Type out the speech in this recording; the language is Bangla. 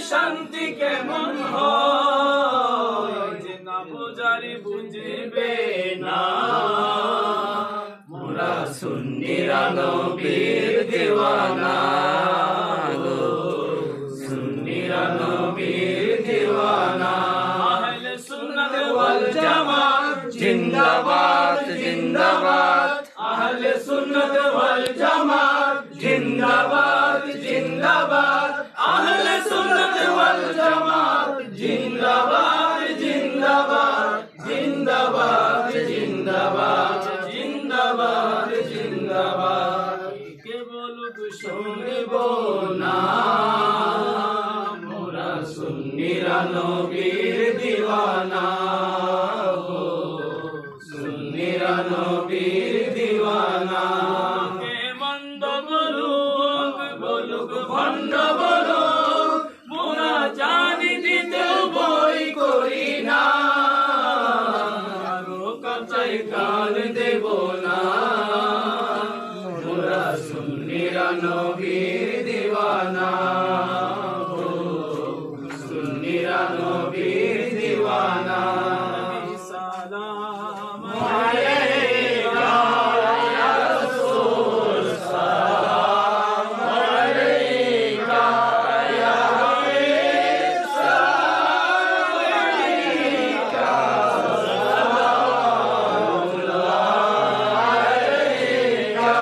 শান্তি কেমন হয় যে না বুঝারি বুঝবে না মোরা সুন্নিরা নবীর দিওয়ানা গো সুন্নিরা নবীর দিওয়ানা আহলে সুন্নাত ওয়াল জামাত জিন্দাবাদ জিন্দাবাদ আহলে সুন্নাত ওয়াল জামাত জিন্দাবাদ জিন্দাবাদ আহলে সুন্নাত ওয়াল জামাত জিন্দাবাদ জিন্দাবাদ জিন্দাবাদ জিন্দাবাদ জিন্দাবাদ জিন্দাবাদ কে বলুক শুনব না মোরা সুন্নিরা নবীর দিওয়ানা সুন্নিরা নবীর দিওয়ানা কে মন্দ বলুক বলুক ভণ্ড বলুক মোরা জানি দিতে বই করি না কারো কাছে কান দেব না মোরা সুন্নিরা নবীর দিওয়ানা